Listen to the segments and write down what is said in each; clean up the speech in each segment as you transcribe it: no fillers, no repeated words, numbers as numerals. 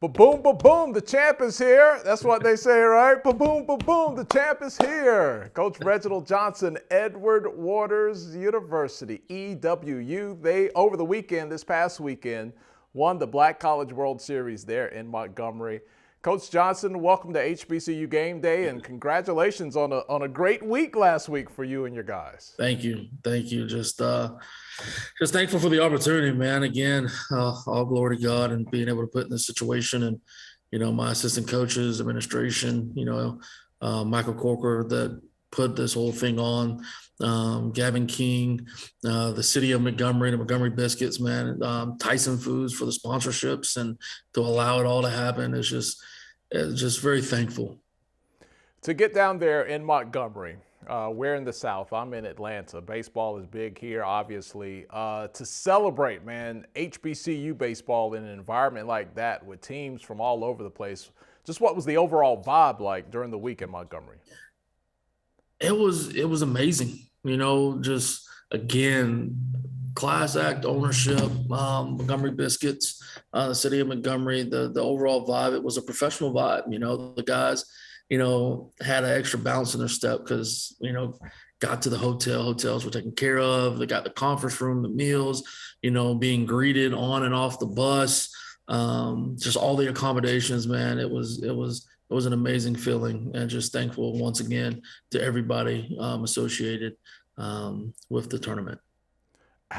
Ba-boom, ba-boom, the champ is here. That's what they say, right? Ba-boom, ba-boom, the champ is here. Coach Reginald Johnson, Edward Waters University, EWU. They, over the weekend, this past weekend, won the Black College World Series there in Montgomery. Coach Johnson, welcome to HBCU Gameday, and congratulations on a great week last week for you and your guys. Thank you. Just thankful for the opportunity, man. Again, all glory to God and being able to put in this situation, and my assistant coaches, administration, Michael Corker that put this whole thing on, Gavin King, the city of Montgomery, the Montgomery Biscuits, man, Tyson Foods for the sponsorships, and to allow it all to happen is just very thankful. To get down there in Montgomery, we're in the South. I'm in Atlanta. Baseball is big here, obviously. To celebrate, man, HBCU baseball in an environment like that with teams from all over the place, just what was the overall vibe like during the week in Montgomery? It was amazing. Just again, class act ownership, Montgomery Biscuits, the city of Montgomery, the overall vibe, it was a professional vibe. The guys, had an extra bounce in their step because, got to the hotels were taken care of. They got the conference room, the meals, being greeted on and off the bus, just all the accommodations, man. It was an amazing feeling, and just thankful once again to everybody associated with the tournament.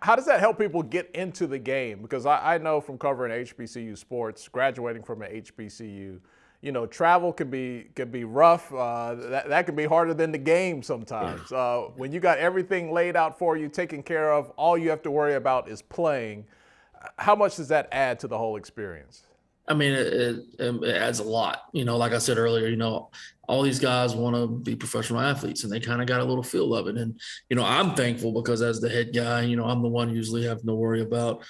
How does that help people get into the game? Because I know from covering HBCU sports, graduating from an HBCU, travel can be rough. That can be harder than the game sometimes. When you got everything laid out for you, taken care of, all you have to worry about is playing. How much does that add to the whole experience? I mean, it adds a lot. Like I said earlier, all these guys want to be professional athletes, and they kind of got a little feel of it. And, I'm thankful because as the head guy, I'm the one usually having to worry about,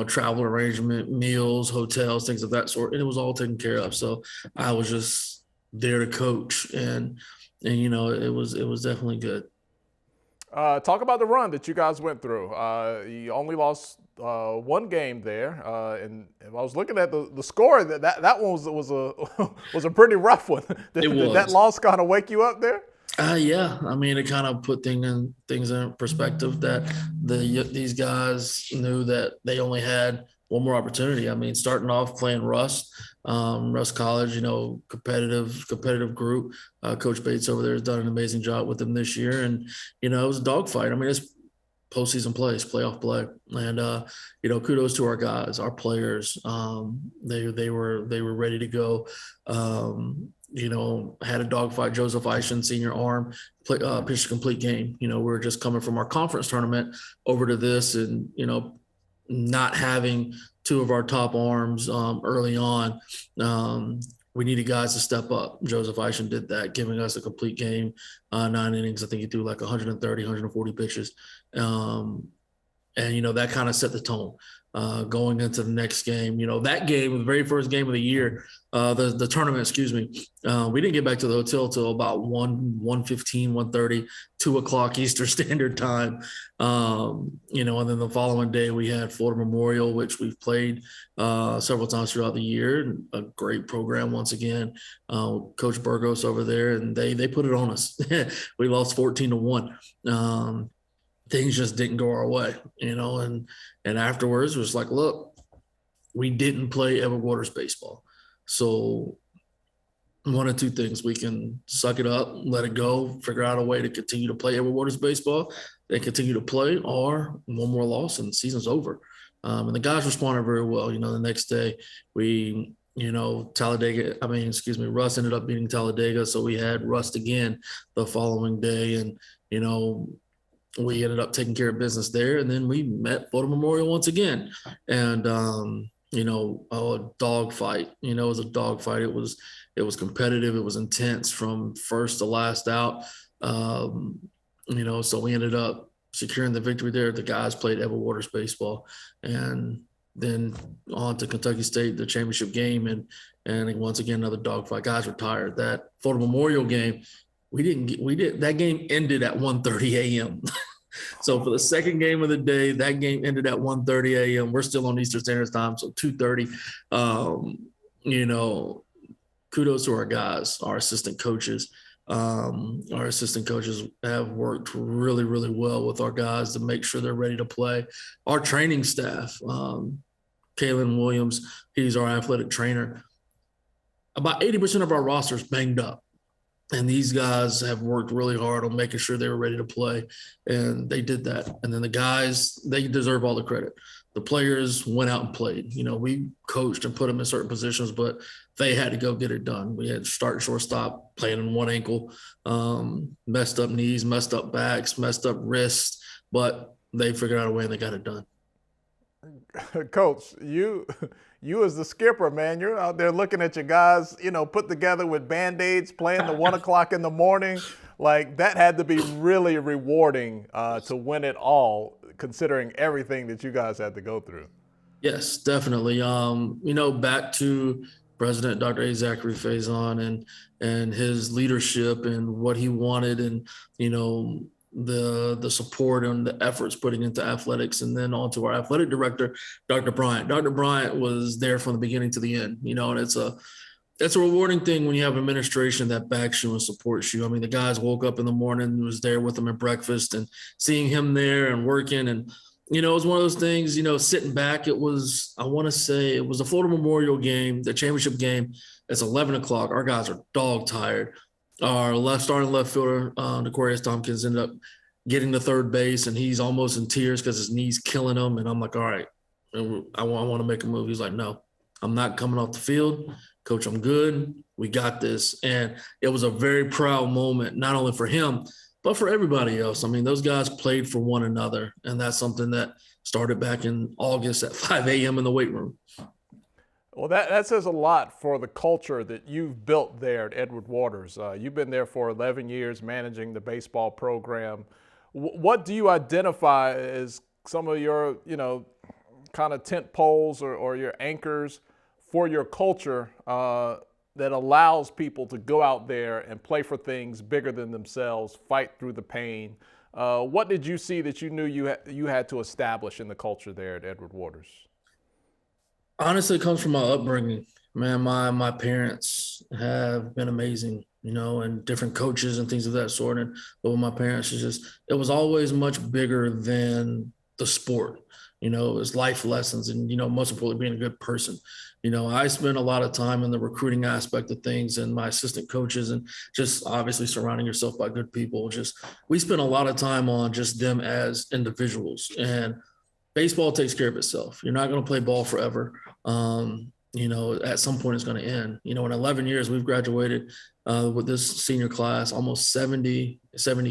travel arrangement, meals, hotels, things of that sort. And it was all taken care of. So I was just there to coach, and it was definitely good. Talk about the run that you guys went through. You only lost one game there, and I was looking at the score. That one was a pretty rough one. Did that loss kind of wake you up there? Yeah. I mean, it kind of put things in perspective that these guys knew that they only had one more opportunity. I mean, starting off playing Rust College, competitive group. Coach Bates over there has done an amazing job with them this year, and it was a dogfight. I mean, it's postseason play, it's playoff play, and kudos to our guys, our players. They were ready to go. Had a dogfight. Joseph Eischen, senior arm, pitched a complete game. We're just coming from our conference tournament over to this, and not having two of our top arms early on. We needed guys to step up. Joseph Eischen did that, giving us a complete game, 9 innings. I think he threw like 130, 140 pitches. And that kind of set the tone going into the next game. That game, the very first game of the year, the tournament, excuse me, we didn't get back to the hotel till about 1:15, 1:30, 2 o'clock Eastern Standard Time. And then the following day we had Florida Memorial, which we've played several times throughout the year. A great program once again. Coach Burgos over there, and they put it on us. We lost 14-1. Things just didn't go our way, and afterwards it was like, look, we didn't play Edward Waters baseball. So one of two things: we can suck it up, let it go, figure out a way to continue to play Edward Waters baseball and continue to play, or one more loss and the season's over. And the guys responded very well. The next day we, Rust ended up beating Talladega. So we had Rust again the following day, and, we ended up taking care of business there, and then we met Florida Memorial once again. And, a dog fight. It was a dog fight. It was competitive. It was intense from first to last out. So we ended up securing the victory there. The guys played Edward Waters baseball, and then on to Kentucky State, the championship game, and once again another dog fight. Guys were tired. That Florida Memorial game, that game ended at 1:30 a.m. So for the second game of the day, that game ended at 1:30 a.m. We're still on Eastern Standard Time, so 2:30. you know, kudos to our guys, our assistant coaches. Our assistant coaches have worked really, really well with our guys to make sure they're ready to play. Our training staff, Kalen Williams, he's our athletic trainer. About 80% of our roster is banged up. And these guys have worked really hard on making sure they were ready to play. And they did that. And then the guys, they deserve all the credit. The players went out and played. We coached and put them in certain positions, but they had to go get it done. We had start, shortstop, playing in one ankle, messed up knees, messed up backs, messed up wrists, but they figured out a way and they got it done. Coach, you as the skipper, man, you're out there looking at your guys, put together with Band-Aids, playing the 1 o'clock in the morning. Like, that had to be really rewarding to win it all, considering everything that you guys had to go through. Yes, definitely. Back to President Dr. A. Zachary Faison and his leadership and what he wanted, and the support and the efforts putting into athletics, and then on to our athletic director, Dr. Bryant. Dr. Bryant was there from the beginning to the end, and it's a rewarding thing when you have an administration that backs you and supports you. I mean, the guys woke up in the morning, was there with them at breakfast, and seeing him there and working, and it was one of those things, sitting back. It was, I want to say, it was the Florida Memorial game, the championship game. It's 11 o'clock. Our guys are dog tired. Our starting left fielder, Aquarius Tompkins, ended up getting to third base, and he's almost in tears because his knee's killing him. And I'm like, all right, I want to make a move. He's like, no, I'm not coming off the field. Coach, I'm good. We got this. And it was a very proud moment, not only for him, but for everybody else. I mean, those guys played for one another, and that's something that started back in August at 5 a.m. in the weight room. Well, that says a lot for the culture that you've built there at Edward Waters. You've been there for 11 years managing the baseball program. What do you identify as some of your, kind of tent poles or your anchors for your culture that allows people to go out there and play for things bigger than themselves, fight through the pain? What did you see that you knew you had to establish in the culture there at Edward Waters? Honestly, it comes from my upbringing. Man, my parents have been amazing, and different coaches and things of that sort. But with my parents, it was always much bigger than the sport. It was life lessons and, most importantly, being a good person. I spent a lot of time in the recruiting aspect of things, and my assistant coaches, and just obviously surrounding yourself by good people. We spent a lot of time on just them as individuals, and baseball takes care of itself. You're not going to play ball forever. At some point it's going to end. In 11 years, we've graduated with this senior class, almost 70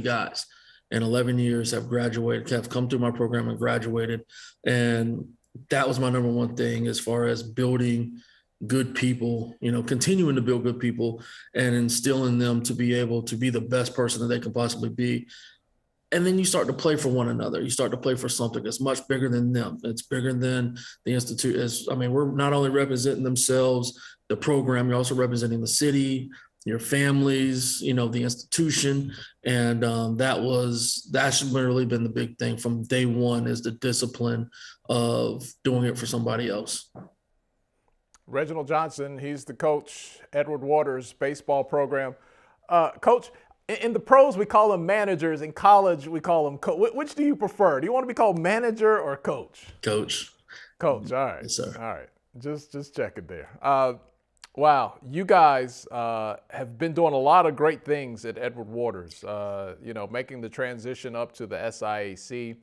guys. And 11 years have graduated, have come through my program and graduated. And that was my number one thing as far as building good people, continuing to build good people and instilling them to be able to be the best person that they can possibly be. And then you start to play for one another. You start to play for something that's much bigger than them. It's bigger than the institute. We're not only representing themselves, the program, you're also representing the city, your families, the institution. And that's really been the big thing from day one, is the discipline of doing it for somebody else. Reginald Johnson, he's the coach, Edward Waters baseball program. Coach, in the pros, we call them managers. In college, we call them Which do you prefer? Do you want to be called manager or coach? Coach. Coach, all right. Yes, sir. All right. Just check it there. Wow, you guys have been doing a lot of great things at Edward Waters, making the transition up to the SIAC.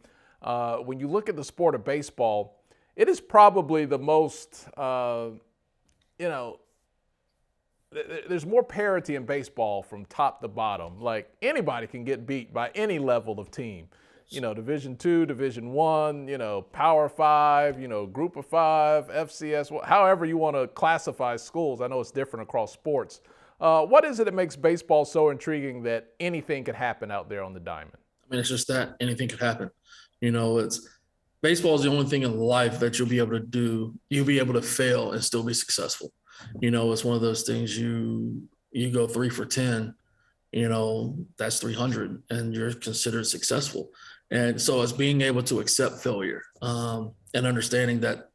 When you look at the sport of baseball, it is probably the most, there's more parity in baseball from top to bottom. Like, anybody can get beat by any level of team. Division II, Division I, Power 5, Group of 5, FCS, however you want to classify schools. I know it's different across sports. What is it that makes baseball so intriguing that anything could happen out there on the diamond? It's just that anything could happen. Baseball is the only thing in life that you'll be able to do. You'll be able to fail and still be successful. It's one of those things you go 3 for 10, that's 300 and you're considered successful. And so it's being able to accept failure and understanding that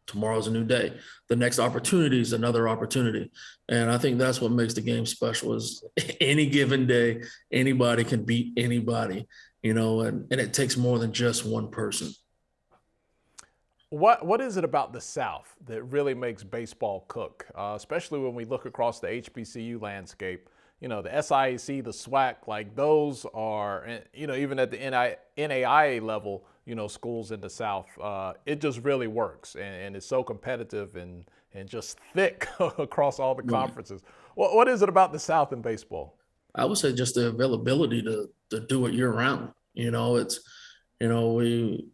Tomorrow's a new day. The next opportunity is another opportunity. And I think that's what makes the game special is any given day, anybody can beat anybody, and it takes more than just one person. What is it about the South that really makes baseball cook, especially when we look across the HBCU landscape? The SIAC, the SWAC, like those are, even at the NAIA level, schools in the South, it just really works, and it's so competitive and just thick across all the conferences. What is it about the South in baseball? I would say just the availability to do it year round. We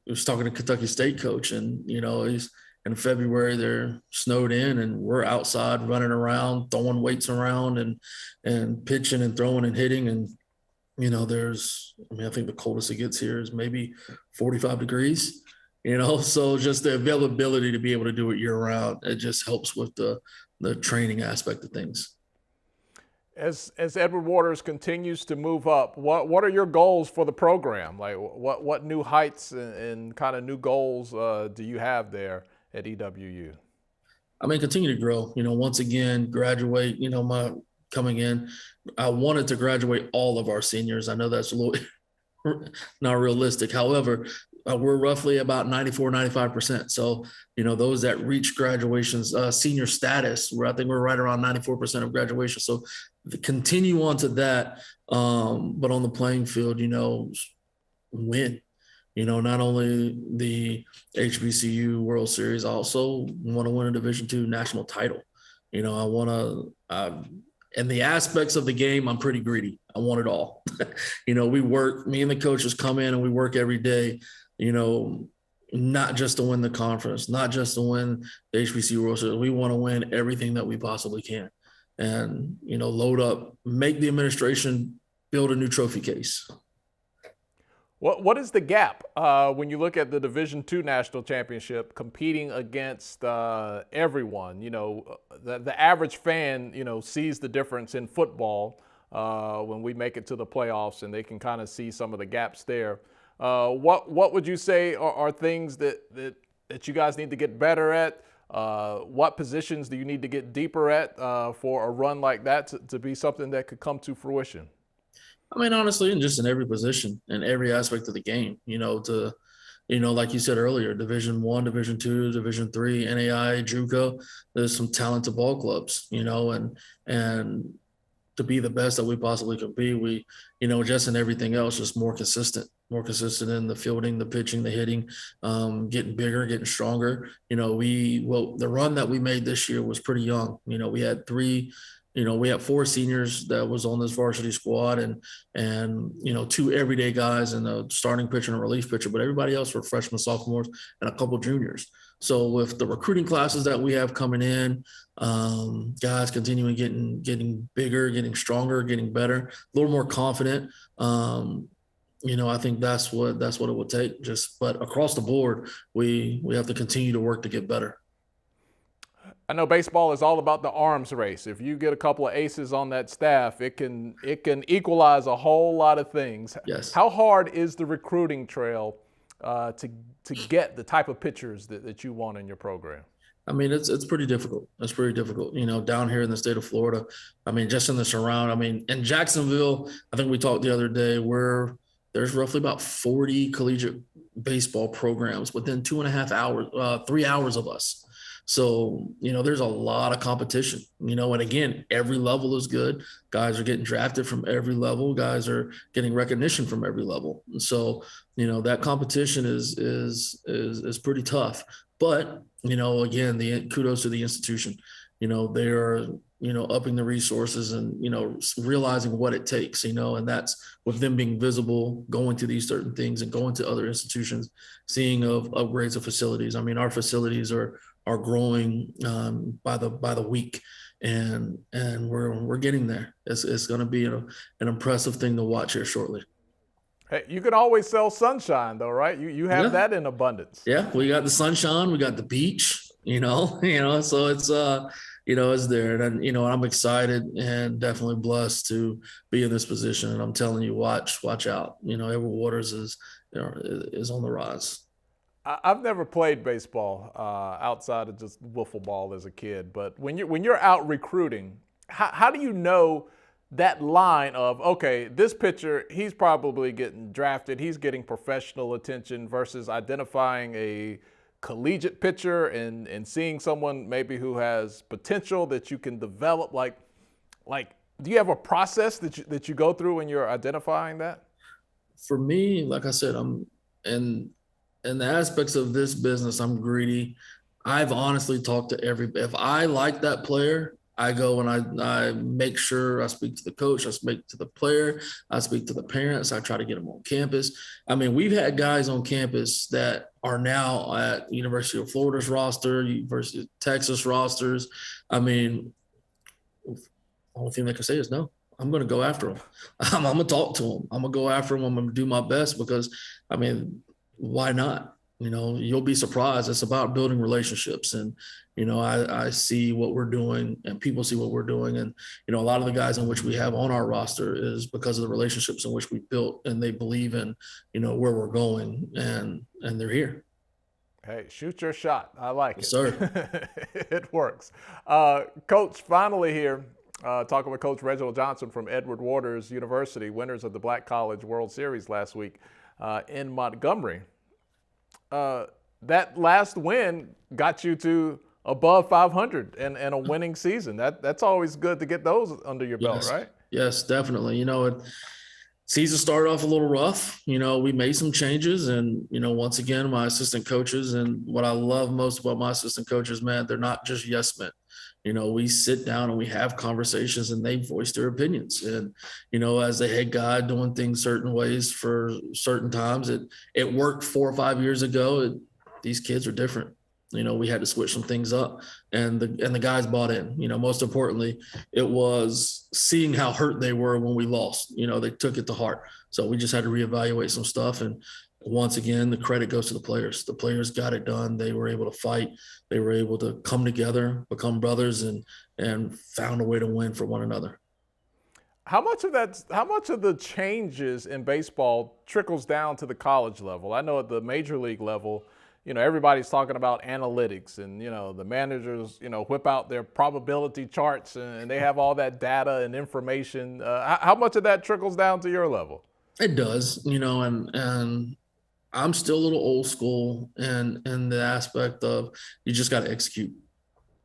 was talking to Kentucky State coach, and he's in February they're snowed in, and we're outside running around, throwing weights around, and pitching and throwing and hitting, and I think the coldest it gets here is maybe 45 degrees. So just the availability to be able to do it year round, it just helps with the training aspect of things. As Edward Waters continues to move up, what are your goals for the program? Like what new heights and kind of new goals do you have there at EWU? Continue to grow. Once again, graduate. My coming in, I wanted to graduate all of our seniors. I know that's a little not realistic. However, we're roughly about 94, 95%. So, those that reach graduations, senior status, I think we're right around 94% of graduation. So continue on to that. But on the playing field, win. Not only the HBCU World Series, I also want to win a Division II national title. I want to, and the aspects of the game, I'm pretty greedy. I want it all. We work, me and the coaches come in and we work every day, not just to win the conference, not just to win the HBCU World Series. We want to win everything that we possibly can. And, load up, make the administration build a new trophy case. What is the gap when you look at the Division II national championship competing against everyone? The average fan, sees the difference in football when we make it to the playoffs, and they can kind of see some of the gaps there. What would you say are things that you guys need to get better at? What positions do you need to get deeper at for a run like that to be something that could come to fruition? Honestly, and just in every position and every aspect of the game, like you said earlier, Division I, Division II, Division III, NAI, JUCO, there's some talented ball clubs, and to be the best that we possibly can be, we, just in everything else, just more consistent in the fielding, the pitching, the hitting, getting bigger, getting stronger. The run that we made this year was pretty young. We had we had 4 seniors that was on this varsity squad and 2 everyday guys and a starting pitcher and a relief pitcher, but everybody else were freshmen, sophomores, and a couple juniors. So with the recruiting classes that we have coming in, guys continuing getting bigger, getting stronger, getting better, a little more confident. I think that's what it would take. But across the board, we have to continue to work to get better. I know baseball is all about the arms race. If you get a couple of aces on that staff, it can equalize a whole lot of things. Yes. How hard is the recruiting trail to get the type of pitchers that you want in your program? It's pretty difficult. It's pretty difficult. Down here in the state of Florida, just in the surround. In Jacksonville, I think we talked the other day, there's roughly about 40 collegiate baseball programs within 2.5 hours, 3 hours of us. So, there's a lot of competition, and again, every level is good. Guys are getting drafted from every level. Guys are getting recognition from every level. And so, that competition is pretty tough. But, again, the kudos to the institution. They are, upping the resources and, realizing what it takes, and that's with them being visible, going to these certain things and going to other institutions, seeing of upgrades of facilities. Our facilities are growing by the week, and we're getting there. It's going to be an impressive thing to watch here shortly. Hey, you can always sell sunshine though, right? You have that in abundance. Yeah, we got the sunshine, we got the beach, so it's it's there, and I'm excited and definitely blessed to be in this position. And I'm telling you, watch out. Edward Waters is on the rise. I've never played baseball outside of just wiffle ball as a kid. But when you're out recruiting, how do you know that line of, okay, this pitcher, he's probably getting drafted, he's getting professional attention, versus identifying a collegiate pitcher and seeing someone maybe who has potential that you can develop? Like do you have a process that you go through when you're identifying that? For me, like I said, in the aspects of this business, I'm greedy. I've honestly talked to if I like that player, I go and I make sure I speak to the coach, I speak to the player, I speak to the parents, I try to get them on campus. I mean, we've had guys on campus that are now at University of Florida's roster, University of Texas rosters. I mean, only thing they can say is no. I'm going to go after them. I'm going to talk to them. I'm going to go after them. I'm going to do my best because, I mean, why not? You know, you'll be surprised. It's about building relationships. And, you know, I see what we're doing and people see what we're doing. And, you know, a lot of the guys in which we have on our roster is because of the relationships in which we built, and they believe in, you know, where we're going, and they're here. Hey, shoot your shot. I like Yes, it. sir. It works. Coach, finally here, talking with Coach Reginald Johnson from Edward Waters University, winners of the Black College World Series last week in Montgomery. That last win got you to above 500 and a winning season. That's always good to get those under your belt, Yes. right? Yes, definitely. You know, season started off a little rough. You know, we made some changes, and, you know, once again, my assistant coaches, and what I love most about my assistant coaches, man, they're not just yes men. You know, we sit down and we have conversations, and they voice their opinions. And, you know, as the head guy doing things certain ways for certain times, it worked 4 or 5 years ago. These kids are different. You know, we had to switch some things up, and the guys bought in. You know, most importantly, it was seeing how hurt they were when we lost. You know, they took it to heart. So we just had to reevaluate some stuff. And once again, the credit goes to the players. The players got it done. They were able to fight. They were able to come together, become brothers, and found a way to win for one another. How much of the changes in baseball trickles down to the college level? I know at the major league level, you know, everybody's talking about analytics, and, you know, the managers, you know, whip out their probability charts, and they have all that data and information. How much of that trickles down to your level? It does, you know, and I'm still a little old school in the aspect of you just got to execute.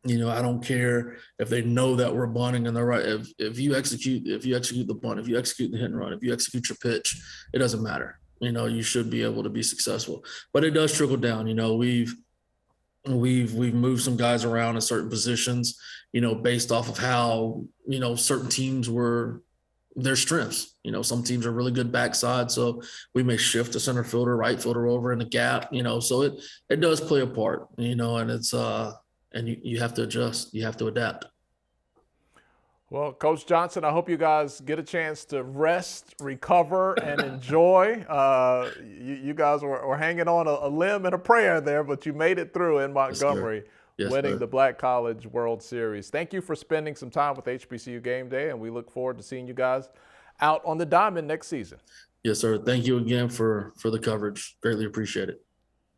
You know, I don't care if they know that we're bunting and they're right. If you execute the bunt, if you execute the hit and run, if you execute your pitch, it doesn't matter. You know, you should be able to be successful. But it does trickle down. You know, we've moved some guys around in certain positions, you know, based off of how, you know, certain teams were their strengths. You know, some teams are really good backside, so we may shift a center fielder, right fielder over in the gap, you know, so it does play a part, you know, and it's and you have to adjust, you have to adapt. Well, Coach Johnson, I hope you guys get a chance to rest, recover, and enjoy. You guys were hanging on a limb and a prayer there, but you made it through in Montgomery, Yes, winning sir. the Black College World Series. Thank you for spending some time with HBCU Game Day, and we look forward to seeing you guys out on the diamond next season. Yes, sir. Thank you again for the coverage. Greatly appreciate it.